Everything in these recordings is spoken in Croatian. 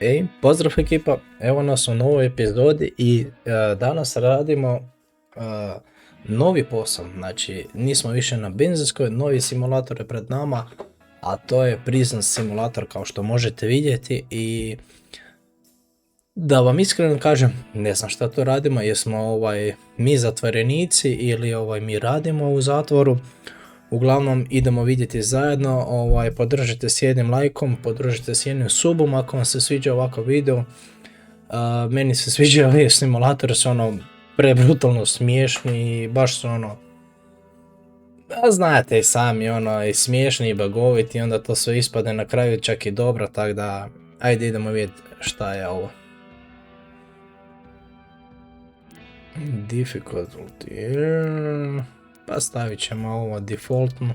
Ej, pozdrav ekipa, evo nas u novoj epizodi i danas radimo novi posao, znači nismo više na benzinskoj, novi simulator je pred nama, a to je Prison Simulator kao što možete vidjeti i da vam iskreno kažem, ne znam šta to radimo, jesmo mi zatvorenici ili mi radimo u zatvoru. Uglavnom idemo vidjeti zajedno, podržite s jednim lajkom, podržite s jednim subom ako vam se sviđa ovakav video. Meni se sviđa ovi simulatori, su prebrutalno smiješni i baš su znate i sami i smiješni i bagoviti i onda to sve ispade na kraju čak i dobro, tako da ajde idemo vidjeti šta je ovo. Difficulty, pa stavit ćemo ovo defaultno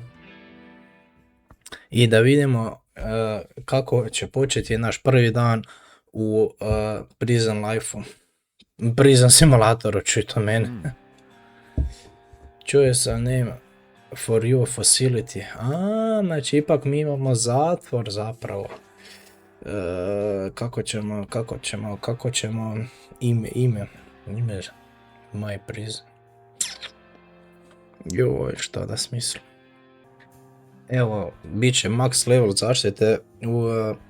i da vidimo kako će početi naš prvi dan u Prison Life-u. Prison Simulatoru, čuj to mene. Čuje se name for your facility. Znači ipak mi imamo zatvor zapravo. Kako ćemo ime My Prison. Joj, šta da smislim. Evo, bit će max level zaštite,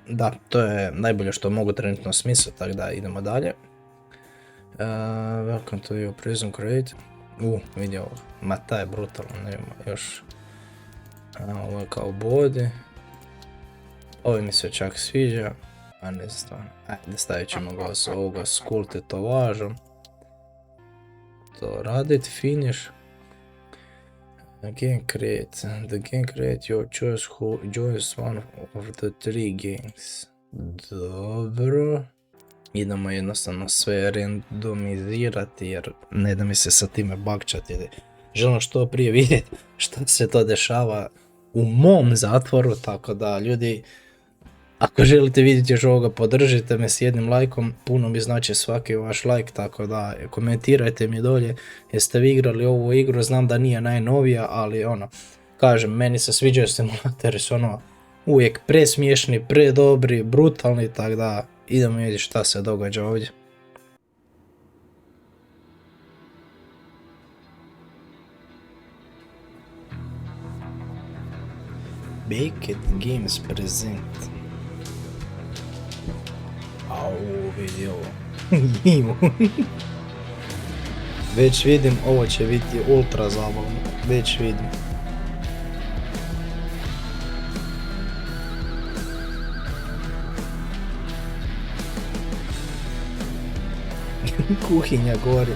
da, to je najbolje što mogu trenutno smisliti, tako da idemo dalje. Welcome to your prison crate. Vidi ovo, ma taj je brutalno, nema još. Ovo je kao body. Ovo mi se čak sviđa, a ne znam stvarno. Ajde, stavit ćemo ga s ovoga school tetovažom. To radit, finish. The game create your choice who joins one of the three gangs. Dobro. Idemo jednostavno sve randomizirati jer ne da mi se sa time bakčati. Želim što prije vidjeti što se to dešava u mom zatvoru, tako da ljudi, ako želite vidjeti još ovoga, podržite me s jednim lajkom, puno mi znači svaki vaš lajk, tako da komentirajte mi dolje jeste vi igrali ovu igru, znam da nije najnovija, ali kažem, meni se sviđaju simulatori, su uvijek presmiješni, predobri, brutalni, tako da idemo vidjeti šta se događa ovdje. Baked Games present. Vidi ovo. Već vidim, ovo će biti ultra zabavno. Već vidim. Kuhinja gori.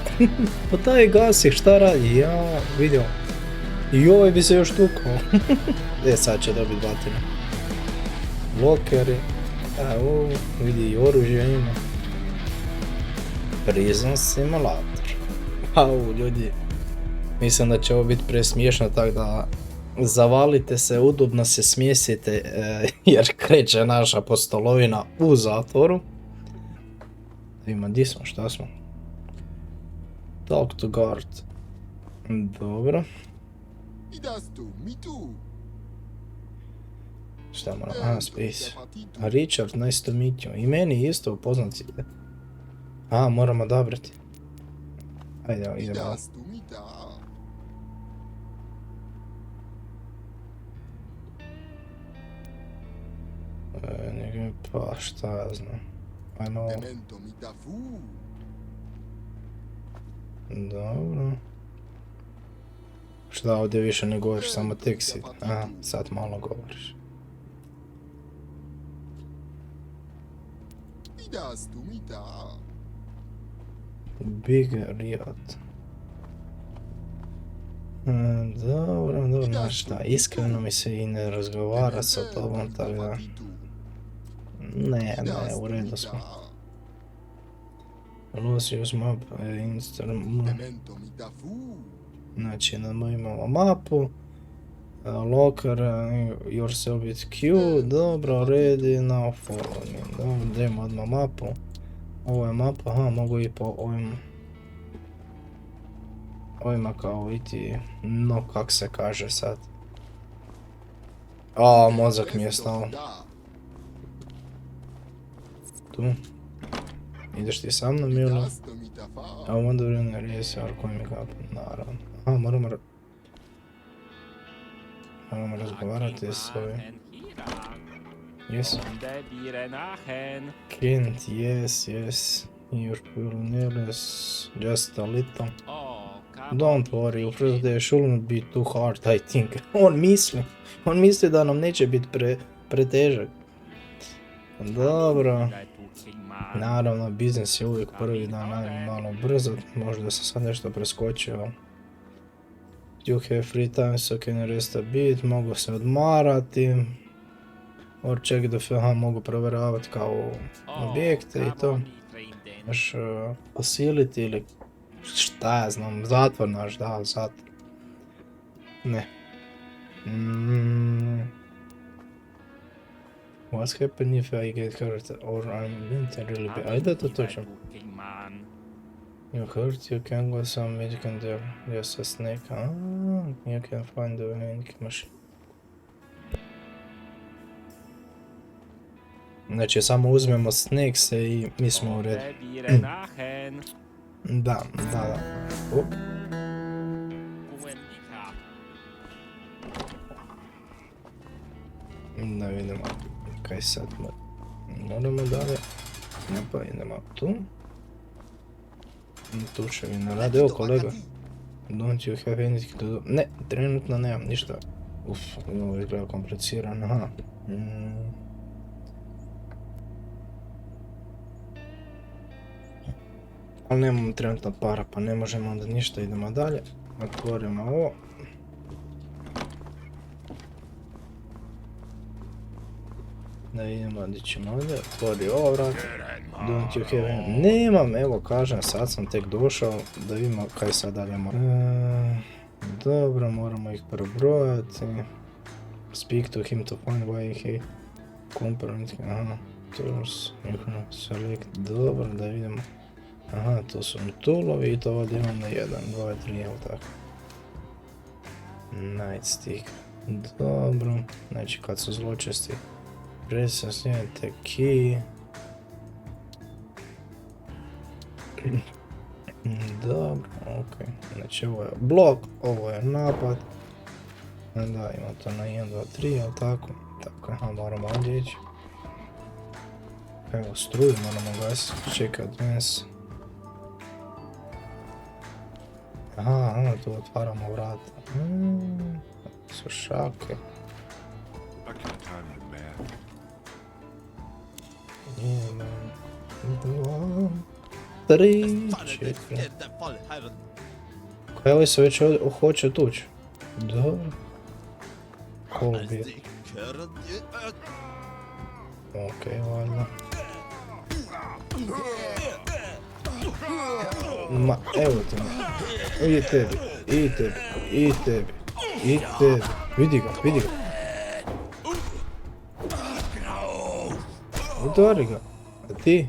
Pa taj gasi, šta radi? Ja, vidio. I ovaj bi se još tukao. Sad će dobiti batinu. Lokeri. Vidi i oružje ima. Prison Simulator. Ljudi. Mislim da će ovo biti presmiješno, tako da zavalite se, udobno se smjesite jer kreće naša postolovina u zatvoru. Ima, di smo, šta smo? Talk to guard. Dobro. Šta moram? Space. Richard, nice to meet you. I meni isto upoznati. Moramo odabrati. Ajde, idemo. Pa šta ja znam. Ajmo. Dobro. Šta ovdje više ne govoriš, samo teksi. Sad malo govoriš. Big Riot. Dobro, znaš šta, iskreno mi se i ne razgovara sa tobom, tako da... Ne, u redu smo. Lucius map, znači, imamo mapu. Locker, yourself with Q, dobro, ready, now follow me. Dobro, dajemo odmah mapu. Ovo je mapa, mogu i po ovima kao iti, kak se kaže sad. Mozak mi je stao. tu. Ideš ti sa mnom ili? A u onda vrijeme rijesi koji mi kapu, naravno. A, moramo razgovarati s ovim. Yes. Kind, yes. Your pioneers, just a little. Don't worry, your first day shouldn't be too hard, I think. On misli da nam neće biti pretežak. Dobro. Naravno, biznis je uvijek prvi dan, ajmo malo brzo, možda sam sad nešto preskočio. You have free time so can rest a bit, mogu se odmarati. Or check the film, mogu provjeravati kao objekte i to. Naš facility ili šta ja znam, zatvor naš, da, zatvor. Ne. What's happened if I get hurt or I'm really bad? Ajde to točno. You hurt, you can go some medical there. Just a snake. You can find the vending machine. Znači, samo uzmemo snakese i mi smo u redu. Da. Up. Da vidimo kaj sad moramo dalje. Pa idemo tu. Tu će mi naradi. Evo kolega. Don't you have anything to do? Ne, trenutno nemam ništa. Ovo izgleda komplicirano. Aha. Ali nemamo trenutno para, pa ne možemo onda ništa, idemo dalje. Otvorimo ovo. Da vidimo gdje ćemo ovdje, otvori ovo vrat. Don't you have any... Nemam, evo kažem, sad sam tek došao, da vidimo kaj sad dalje moramo. Dobro, moramo ih prebrojati. Speak to him to find why he... Component, aha, tools, select, dobro, da vidimo. Aha, to su toolovi i to ovdje imam na 1, 2, 3, jel tako? Nightstick. Dobro, znači kad su zločesti. Presa snijedite key. Dobro, ok. Znači ovo je blok, ovo je napad. Da, ima to na 1, 2, 3, jel tako? Tako, aha, moramo ovdje ići. Evo, struju moramo gasiti, check advance. Aha, tu otvaramo vrata. Su šake. 1, 2, 3, 4. Kaj ovaj se već hoće tući? Dobro. Kolbije. Okej, valjda. Ma, evo ti me. I tebi. Vidi ga. Udari ga. A ti?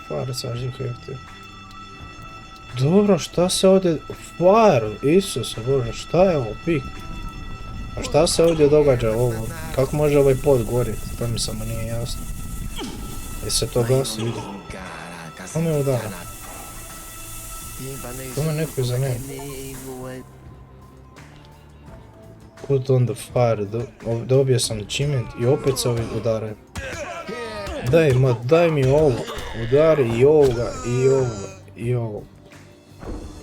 Fire hefti. Dobro, šta se ovdje... Fire! Isuse Bože, šta je ovo? Pik. A šta se ovdje događa ovo? Kako može ovaj pod goriti? To mi samo nije jasno. Je se to gasi, vidi. Ko me udara? To me neko iza njega. Put on the fire. Dobio sam achievement i opet se ovi udaraju. Daj mi ovo. Udari i ovoga.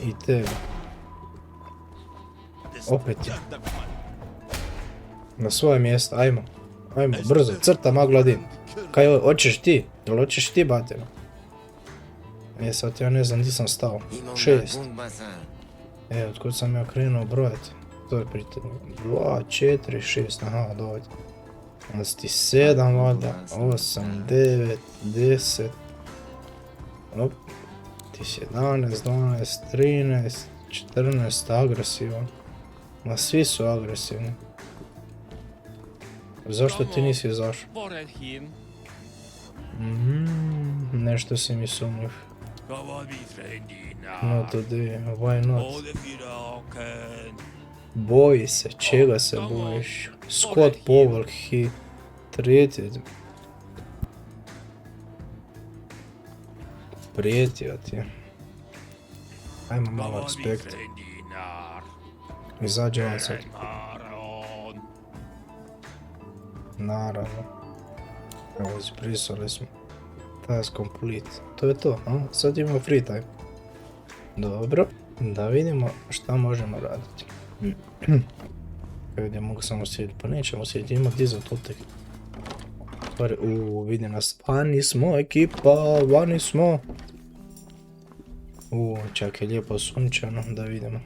I tebi. Opet. Na svoje mjesto, ajmo, brzo, crta magladin. Kaj hoćeš ti? Jel hoćeš ti batera? Sad ja ne znam gdje sam stao. 6. Otkud sam ja krenuo brojati? To je pitanje. 2, 4, 6, aha, dođe. Onda si ti 7 valjda, 8, 9, 10. Op. Ti si 11, 12, 13, 14, agresivan. Ma svi su agresivni. Zašto ti nisi izašao? Nešto si mi sumnjiv. Not today, why not? Boji se, čega se bojiš? Scott Powell, he treated. prijetio ti je. Ajmo malo respekt. Izađe vam sad. Naravno. Evo, izbrisali smo. Task complete. To je to, a? Sad imamo free time. Dobro, da vidimo šta možemo raditi. Ovdje mogu samo sjediti, pa nećemo sjediti, ima gdje za to tek. Vidi nas, vani smo ekipa, vani smo. Čak je lijepo sunčano, da vidimo.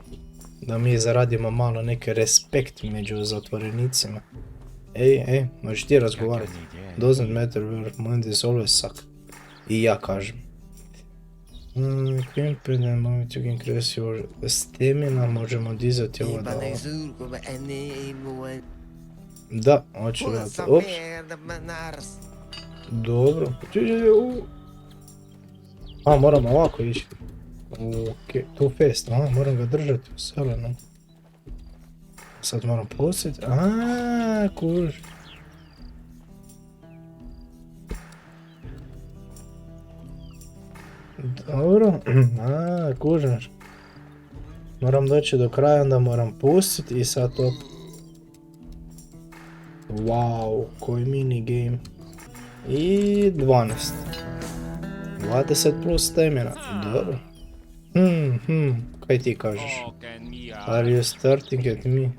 Da mi zaradimo malo neki respekt među zatvorenicima. Ej, možeš ti razgovarati. Doesn't matter where mind is always suck. I ja kažem. You can increase your stamina, možemo dizati ovo da ovo. Da, hoću gledati. Ups. Dobro. Moram ovako ići. Okej, too fast, moram ga držati u selenom. Sad moram posjeti. Kuž. Dobro, kužaš. Moram doći do kraja, onda moram pustiti i sad to. Wow, koji mini game. I 12. 20 plus stamina, dobro. Kaj ti kažeš? Are you starting at me?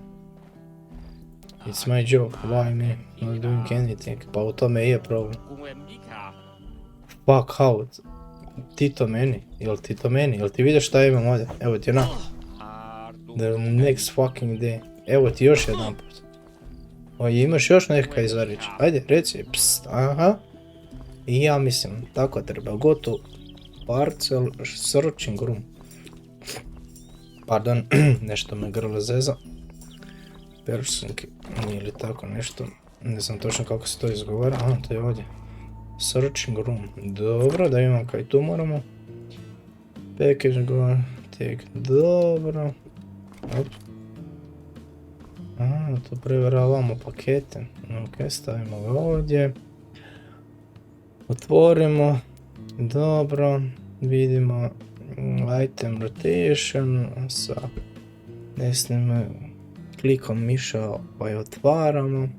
It's my job, why me? Not doing anything. Pa u tome je problem. Fuck out. Ti to meni? Jel ti to meni? Jel ti vidiš šta imam ovdje? Evo ti na. The next fucking day. Evo ti još jedan put. Imaš još nekaj izvarić? Ajde, reci. Psst, aha. I ja mislim, tako treba. Gotu. Parcel searching room. Pardon, nešto me grlo zeza. Person ili tako nešto. Ne znam točno kako se to izgovara. To je ovdje. Searching room. Dobro, da imam kaj tu moramo. Package go. Take. Dobro. Op. Tu preveravamo pakete. Ok, stavimo ga ovdje. Otvorimo. Dobro. Vidimo item rotation sa desnim klikom miša pa je otvaramo.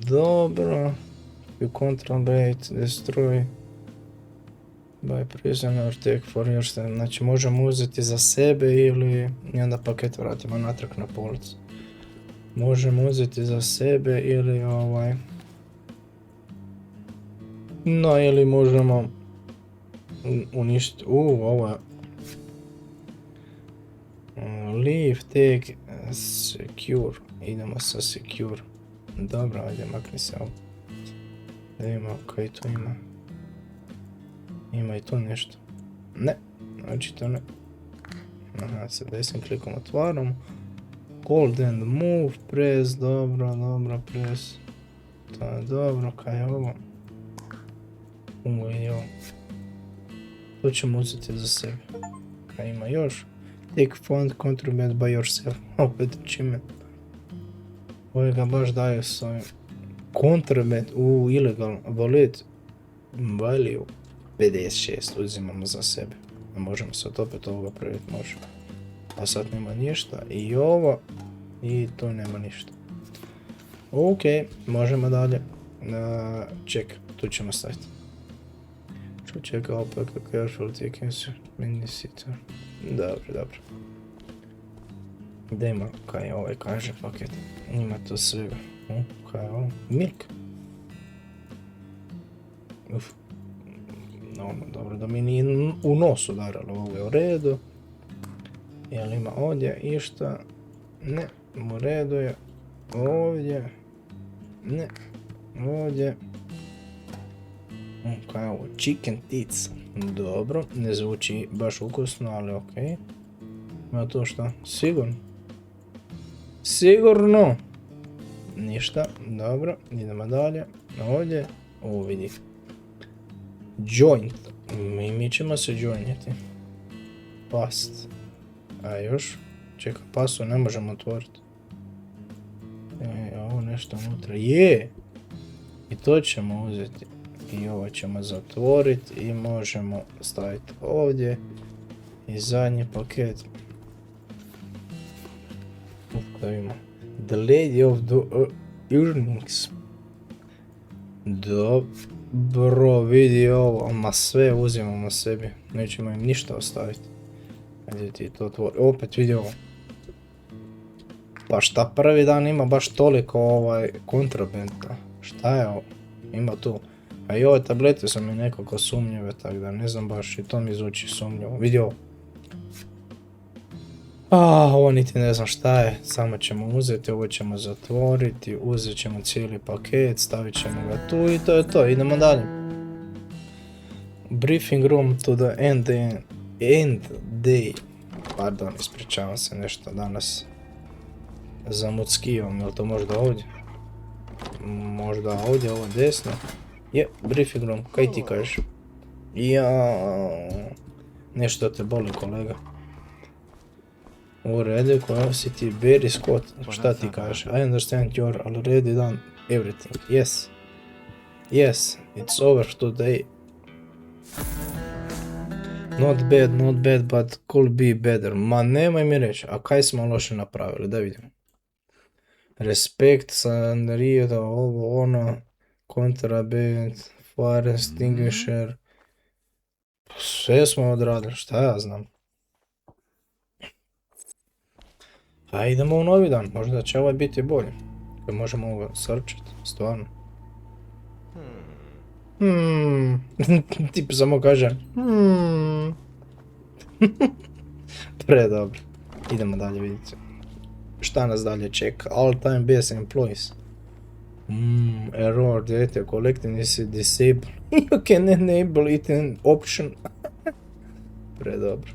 Dobro. You control rate, destroy by prisoner, take for yourself. Znači možemo uzeti za sebe ili i onda paket vratimo natrag na policu. Možemo uzeti za sebe ili no, ili možemo uništiti. Ovo je leave, take, secure. Idemo sa secure. Dobro, ajde, makni se ovo. Da vidimo kaj tu ima. Ima i tu nešto. Ne, znači to ne. Sa desnim klikom otvaramo. Hold and move, press, dobro, press. To je dobro, kaj je ovo? To ćemo uzeti za sebe. Kaj ima još? Take fund, contribute by yourself. Opet čime? Ovo ga baš daje s ovim. Contribute, illegal, wallet, value. 56 uzimamo za sebe. Možemo sad opet ovoga praviti, možemo. A sad nema ništa. I ovo. I to nema ništa. Ok, možemo dalje. Ček, tu ćemo staviti. Check out pack careful take mini sitter. Dobro. Idemo kaj ovaj kaže paket. Ima to svega. Kaj je ovo? Milk. Dobro da mi nije u nos udaralo. Ovo je u redu. Jel ima ovdje išta? Ne, u redu je. Ovdje. Ne, ovdje. Kaj je ovo? Chicken tits. Dobro, ne zvuči baš ukusno, ali okej. Ima to šta? Sigurno! Ništa, dobro, idemo dalje. Ovdje, vidi. Joint. Mi ćemo se joiniti. Past. A još? Čekaj, pasu ne možemo otvoriti. Ovo nešto unutra. Je! I to ćemo uzeti. I ovo ćemo zatvoriti i možemo staviti ovdje. I zadnji paket. Stavimo The Lady of the Earnings. Dobro, vidi ovo, ma sve uzimamo sebi, nećemo im ništa ostaviti. Gdje ti to otvori, opet vidi ovo. Pa šta prvi dan ima baš toliko kontrabenta, šta je ovo, ima tu. A i ove tablete su mi nekako sumnjive, tako da ne znam baš, i to mi zvuči sumnjivo, vidi ovo. Ovo niti ne znam šta je, samo ćemo uzeti, ovo ćemo zatvoriti, uzet ćemo cijeli paket, stavit ćemo ga tu i to je to, idemo dalje. Briefing room to the end day. Pardon, ispričavam se nešto danas. Zamuckivam, jel to možda ovdje? Možda ovdje, ovo desno. Je, briefing room, kaj ti kažeš? Nešto te boli, kolega. U redu, koja si ti, Barry Scott, šta ti kažeš? I understand you're already done everything. Yes. Yes, it's over today. Not bad, but could be better. Ma nemoj mi reći, a kaj smo loše napravili, da vidimo. Respect, Sanrio, ovo, ono, contraband, fire extinguisher. Sve smo odradili, šta ja znam. A idemo u novi dan, možda će ovaj biti bolji. Koji možemo ovo searchat, stvarno. Tip samo kaže Predobro. Idemo dalje, vidite. Šta nas dalje čeka? All time best employees. Error, data collecting is disabled. You can enable it in option. Predobro.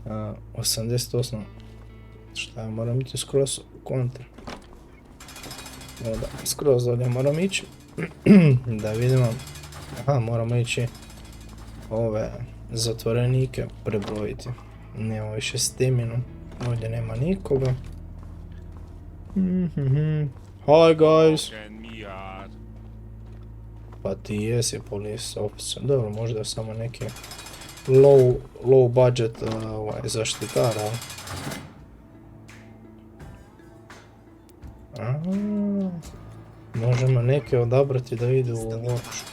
88. Šta ja moram ići skroz kontra. Da, skroz dalje moram ići. Da vidimo. Aha, moramo ići ove zatvorenike prebrojiti. Nema više staminu. Ovdje nema nikoga. Hi guys. Pa ti jesi police officer. Dobro, možda samo neki low budget zaštitara. Možemo neke odabrati da idu u workshop.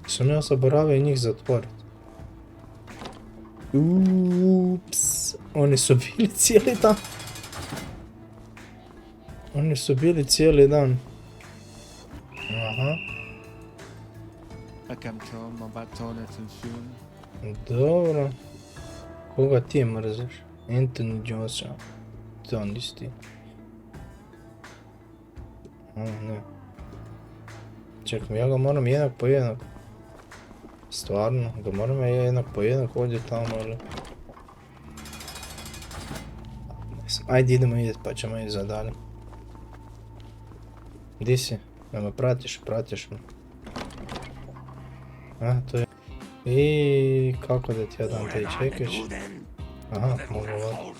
Sam ja zaboravio njih zatvoriti. Ups, oni su bili cijeli dan. Oni su bili cijeli dan. Aha. Dobro. Koga ti mrziš? Anthony Johnson. To nisi ti. Ne. Čekaj, ja ga moram jednak po jednak. Stvarno, ga moram ja jednak po jednak ovdje tamo ili... Ajde idemo vidjeti pa ćemo ići za dalje. Di si? Da me pratiš? Pratiš me. A, to je... I kako da ti ja dam taj čekić? Aha, mogu ovako.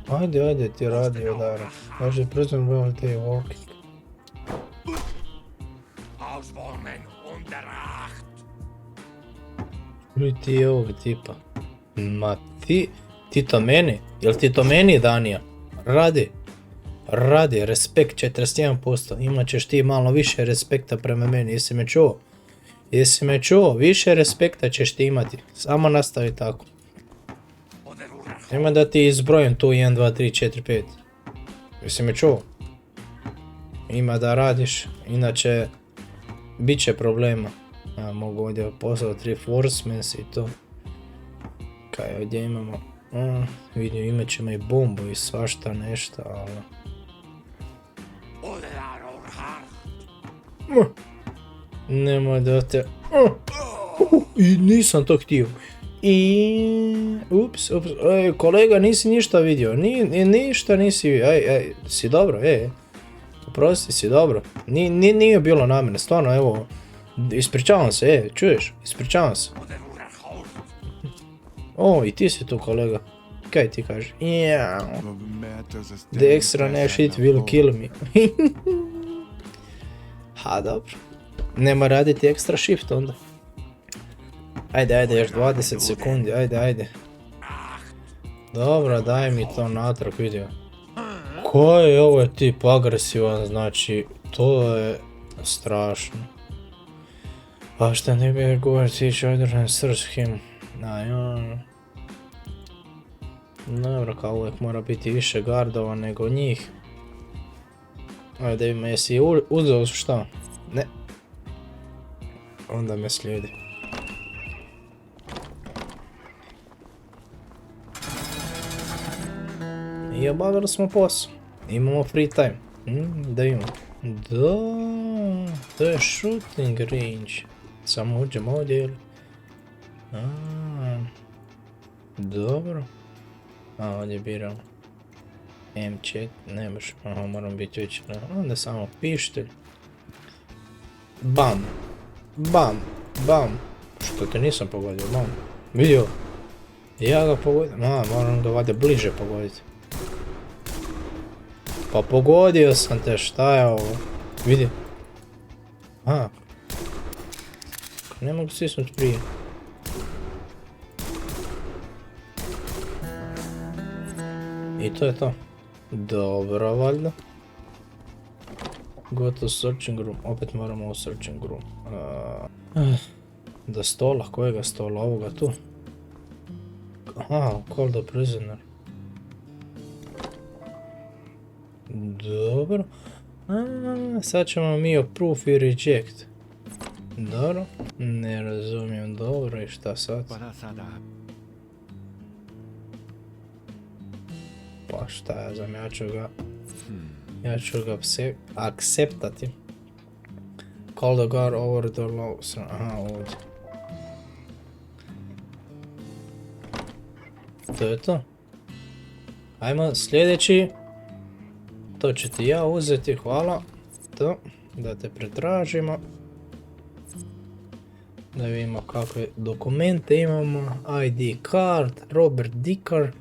Ajde, ti radi odara. Kaže, present well day walking. Čuj ti ovog tipa. Ma ti to meni? Jel ti to meni, Danija? Radi, respekt 41%. Imat ćeš ti malo više respekta prema meni, jesi me čuo? Više respekta ćeš ti imati. Samo nastavi tako. Nema da ti izbrojim tu 1, 2, 3, 4, 5. Jesi me čuo? Ima da radiš, inače bit će problema. Ja mogu ovdje poslati reinforcements i to. Kaj ovdje imamo? Vidim, imat ćemo i bombu i svašta nešto, ali... Nemoj da te... I nisam to htio. Ups, kolega, nisi ništa vidio, ništa nisi vidio, si dobro, oprosti, si dobro, nije bilo namjerne, stvarno, evo, ispričavam se, čuješ, ispričavam se. I ti si tu, kolega, kaj ti kažeš? The extra shit will kill me. Ha, dobro. Nema raditi ekstra shift onda. Ajde, još 20 sekundi, ajde. Dobro, daj mi to natrag video. Koji je ovo tip agresivan, znači, to je strašno. Pa šta ne bi govoriti, each other and search him. Dobro, kao uvijek mora biti više gardova nego njih. Ajde, ima, jesi uzeo šta? Ne. Onda me slijedi. I obavili smo posao. Imamo free time. Da imamo. Da, to je shooting range. Samo uđemo ovdje ili? Dobro. Ovdje biramo. M4, ne može, moram biti već, onda samo pištolj. Bam. Što te nisam pogodio, vidio? Ja ga pogodim, moram ga valjda bliže pogoditi. Pa pogodio sam te, šta je ovo? Vidi. Ne mogu sisnuti prije. I to je to. Dobro, valjda. Go to searching room. Opet moramo u searching room. Do stola, kojega stola? Ovoga tu. Call the prisoner. Dobro. Sad ćemo mi approve i reject. Dobro. Ne razumijem dobro i šta sad? Pa šta ja znam, ja ću ga akceptati. Call the guard over the law. Ovdje. To je to. Ajmo sljedeći. To ću ti ja uzeti, hvala. To, da te pretražimo. Da vidimo kakve dokumente imamo. ID card, Robert Dicker.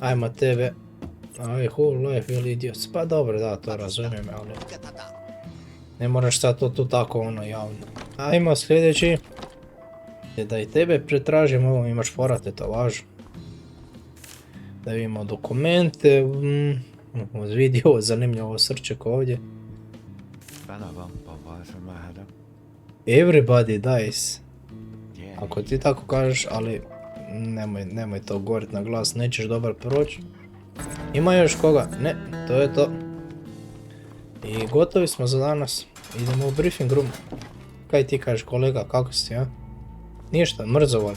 Ajmo tebe. Whole life ili idiots. Pa dobro, da, to razumijem, ali ne moraš sad to tu tako javno. Ajmo sljedeći. Da i tebe pretražimo, imaš fora tetovažu. Da vidimo dokumente. Vidio, zanimljivo srček ovdje. Everybody dies. Ako ti tako kažeš, ali nemoj to govorit na glas, nećeš dobar proći. Ima još koga? Ne, to je to. I gotovi smo za danas. Idemo u briefing room. Kaj ti kažeš kolega, kako si, a? Ništa, mrzovan.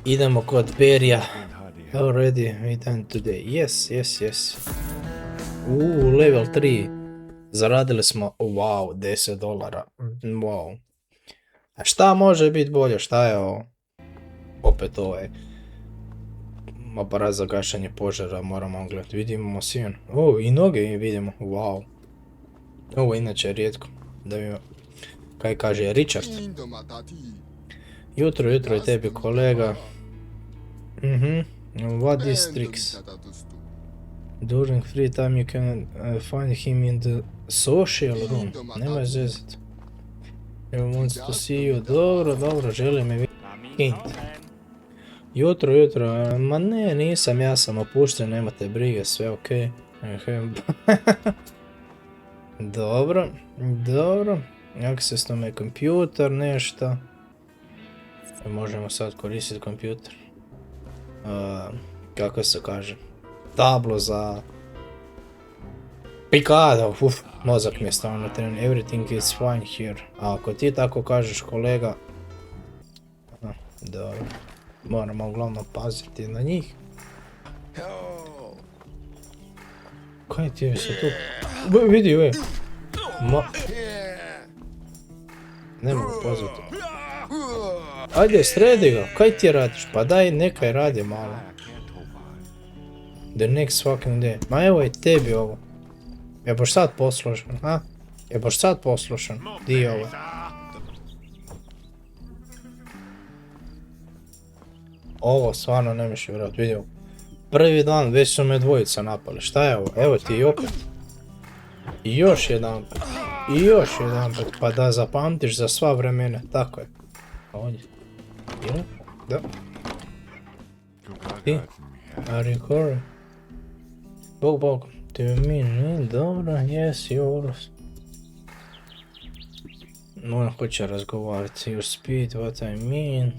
Idemo kod Perija. Already, we done today. Yes. Level 3. Zaradili smo, wow, $10. Wow. A šta može biti bolje, šta je ovo? Opet ovaj aparat za gašanje požara moramo gledati. Vidimo svijen. I noge vidimo, wow. Ovo inače je rijetko. Da vidimo, kaj kaže Richard. Jutro je tebi kolega. What is tricks? During free time you can find him in the social room. Nemoj zezati. He wants to see you. Dobro, želi me vidjeti. Hint. Jutro, ma ne, nisam, ja sam opušten, nemate brige, sve okej. Dobro. Access to my kompjuter, nešto. Možemo sad koristiti kompjuter. Kako se kaže? Tablo za Picado, mozak mi je stavno na teren. Everything is fine here. A ako ti tako kažeš kolega, dobro. Moramo uglavnom paziti na njih. Kaj ti je se tu? Vidi, ne mogu pozvati. Ajde, sredi ga, kaj ti radiš? Pa daj, nekaj radi malo. The next fucking day. Ma evo i tebi ovo. Je boš sad poslušan, a? Je boš sad poslušan? Di je ovo? Ovo stvarno ne miš vjerovat, vidio. Prvi dan već su me dvojica napali, šta je ovo? Evo ti i opet. I još jedan put. I još jedan put, pa da zapamtiš za sva vremena, tako je. Ovdje. Ili? Da. Ti? Are you correct? Bog. Do you mean? Dobro, yes, yours. On hoće razgovarati. You speed what I mean.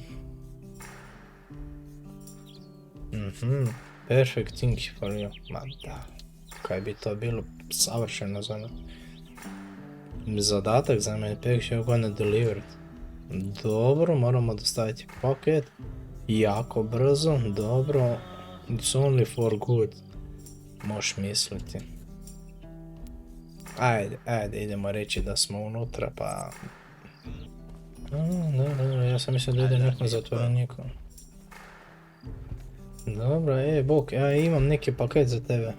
Perfect thing for you. Ma da. Kaj bi to bilo savršeno za nas. Zadatak za mene, pek you're gonna deliver it. Dobro, moramo dostaviti paket. Jako brzo, dobro. It's only for good. Možeš misliti. Ajde, idemo reći da smo unutra, pa... Dobro, ja sam mislio da ide nekom zatvorenikom. Dobro, Bog, ja imam neki paket za tebe.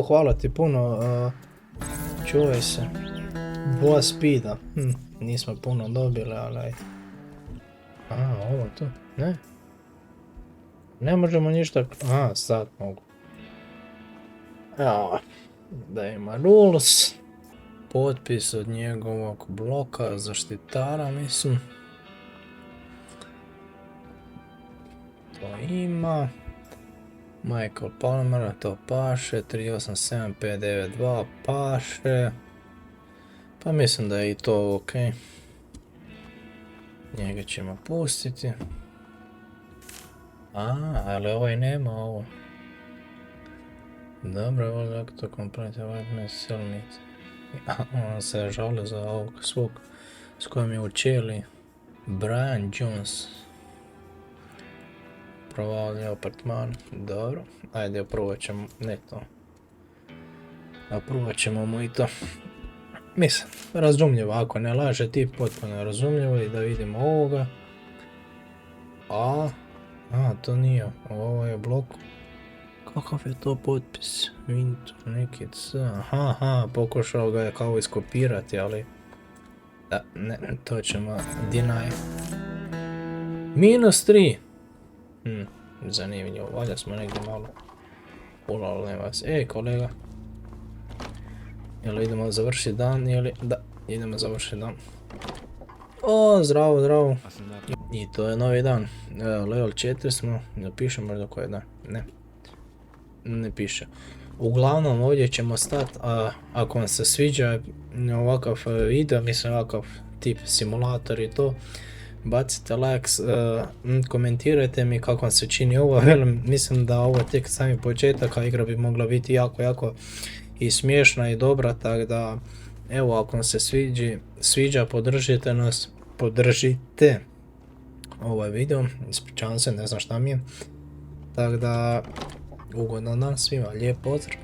Hvala ti puno, čuvaj se. 2 speeda. Nismo puno dobili, ali ajde. Ovo tu, ne? Ne možemo ništa... sad mogu. Evo, da ima rules. Potpis od njegovog bloka zaštitara, mislim. To ima. Michael Palmer, to paše. 387592 paše. Pa mislim da je i to ok. Njega ćemo pustiti. Ali ovaj nema ovo. Dobro, ovo je to kompletno ovaj selnit. On se žali za ovog svog s kojim je učili. Brian Jones. Provalio apartman. Dobro. Ajde, provat ćemo. Ne to. A provat ćemo mu i to. Mislim, razumljivo. Ako ne laže ti, potpuno razumljivo. I da vidimo ovoga. To nije. Ovo je blok. Kakav je to potpis? Winter, neki C. Pokušao ga je kao iskopirati, ali... Da, ne, to ćemo deny. -3. Zanimljivo, valjda smo negdje malo ulali vas. Kolega. Jel idemo završiti dan ili... Da, idemo završiti dan. Zdravo. I to je novi dan. Level 4 smo, ne piše možda koji je dan. Ne piše. Uglavnom ovdje ćemo stati, a ako vam se sviđa ovakav video, mislim ovakav tip simulator i to, bacite like, komentirajte mi kako vam se čini ovo, mislim da ovo je tek sami početak, a igra bi mogla biti jako i smiješna i dobra, tako da evo ako vam se sviđa, podržite nas, podržite ovaj video, ispričavam se, ne znam šta mi je, tako da ugodan dan svima, lijep pozdrav.